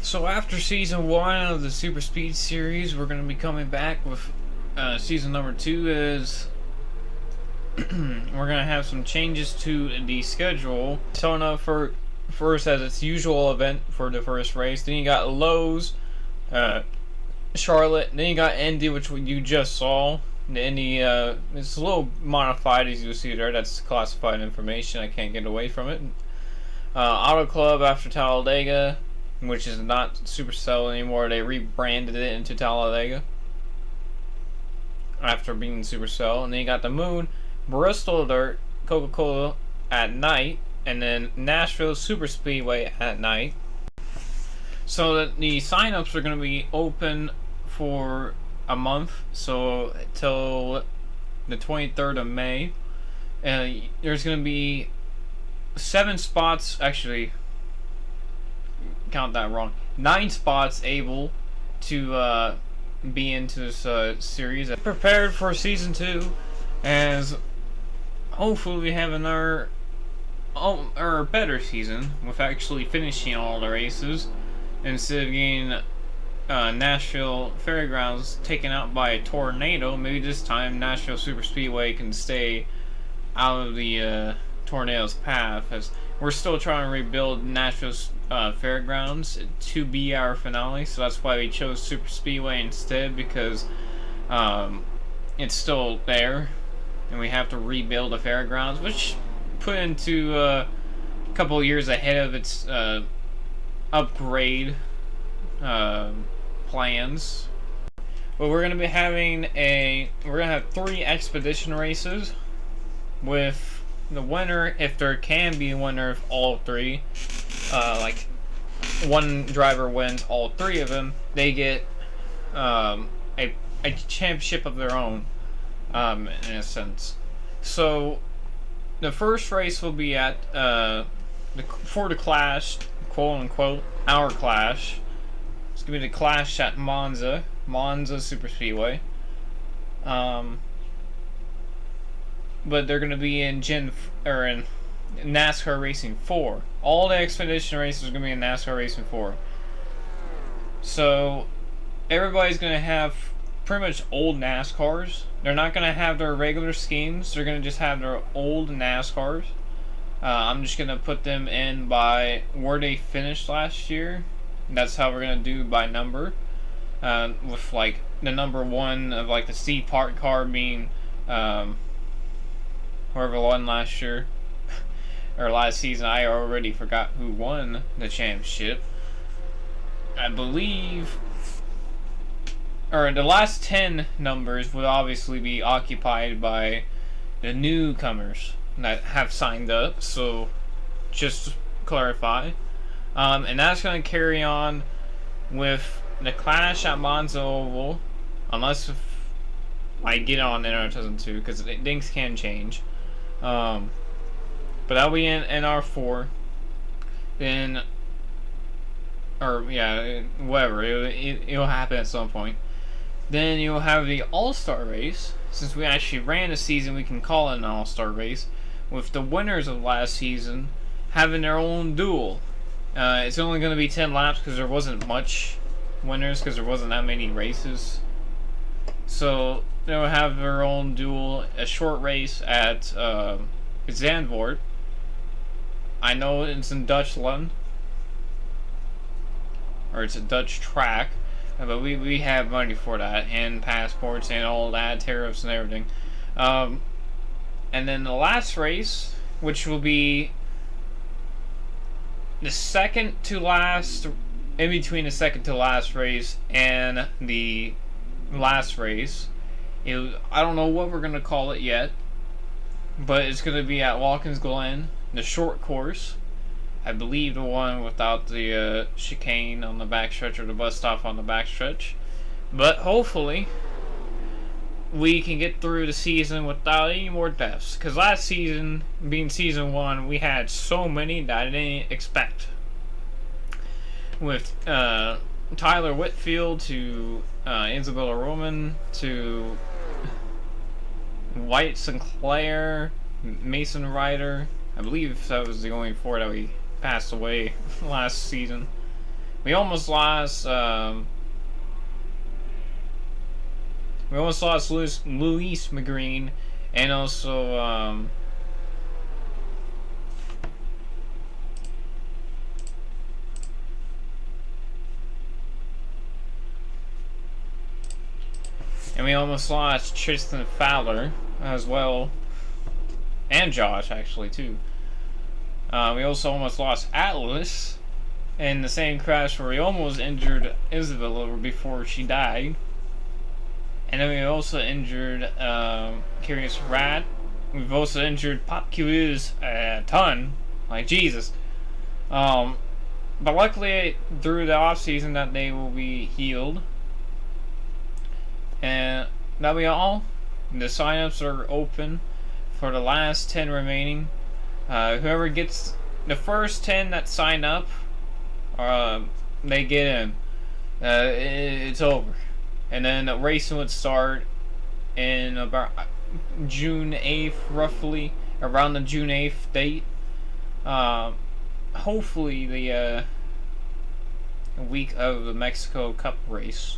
So after season 1 of the Superspeed series, we're going to be coming back with season number 2 as we're going to have some changes to the schedule. Starting off first as its usual event for the first race. Then you got Lowe's, Charlotte. Then you got Indy, which you just saw. The Indy, it's a little modified as you see there. That's classified information. I can't get away from it. Auto Club after Talladega, which is not Supercell anymore. They rebranded it into Talladega after being Supercell. And then you got the Moon, Bristol Dirt, Coca-Cola at night, and then Nashville Superspeedway at night. So that the signups are going to be open for a month, so till the 23rd of May. And there's going to be 7 spots, actually, count that wrong, 9 spots able to be into this series. Prepared for season 2, as hopefully we have another or better season with actually finishing all the races instead of getting Nashville Fairgrounds taken out by a tornado. Maybe this time Nashville Superspeedway can stay out of the tornado's path, as we're still trying to rebuild Nashville's Fairgrounds to be our finale. So that's why we chose Superspeedway instead, because it's still there and we have to rebuild the fairgrounds, which put into a couple years ahead of its upgrade plans. But we're gonna be having we're gonna have 3 expedition races with the winner, if there can be a winner of all 3, like one driver wins all 3 of them, they get a championship of their own, in a sense. So the first race will be at for the Clash, quote unquote, our Clash. It's gonna be the Clash at Monza Superspeedway. But they're gonna be in in NASCAR Racing 4. All the expedition races are gonna be in NASCAR Racing 4. So everybody's gonna have pretty much old NASCARs. They're not gonna have their regular schemes. They're gonna just have their old NASCARs. I'm just gonna put them in by where they finished last year. That's how we're gonna do by number. With like the number 1 of like the C Park car being whoever won last year or last season. I already forgot who won the championship. I believe, or the last 10 numbers would obviously be occupied by the newcomers that have signed up. So just to clarify, and that's going to carry on with the Clash at Monza Oval, unless I get on in R2002, because things can change. But that'll be in NR4. Then, or yeah, whatever, it'll happen at some point. Then you'll have the All-Star race. Since we actually ran a season, we can call it an All-Star race, with the winners of last season having their own duel. It's only going to be 10 laps because there wasn't much winners, because there wasn't that many races. So they'll have their own duel, a short race at Zandvoort. I know it's in Dutchland, or it's a Dutch track, but we have money for that, and passports and all that, tariffs and everything. And then the last race, which will be the second to last, in between the second to last race and the last race. I don't know what we're going to call it yet, but it's going to be at Watkins Glen, the short course. I believe the one without the chicane on the backstretch, or the bus stop on the backstretch. But hopefully we can get through the season without any more deaths, because last season, being season 1, we had so many that I didn't expect. With Tyler Whitfield to Isabella Roman to White Sinclair, Mason Ryder. I believe that was the only 4 that we passed away last season. We almost lost. We almost lost Luis McGreen, and also and we almost lost Tristan Fowler as well, and Josh actually too. We also almost lost Atlas in the same crash where we almost injured Isabella before she died. And then we also injured Curious Rat. We've also injured Pop QUs a ton. Like, Jesus. But luckily, through the off season, that they will be healed. And that'll be all. The signups are open for the last 10 remaining. Whoever gets the first 10 that sign up, they get in. It's over. And then the racing would start in about June 8th, roughly, around the June 8th date. Hopefully the week of the Mexico Cup race.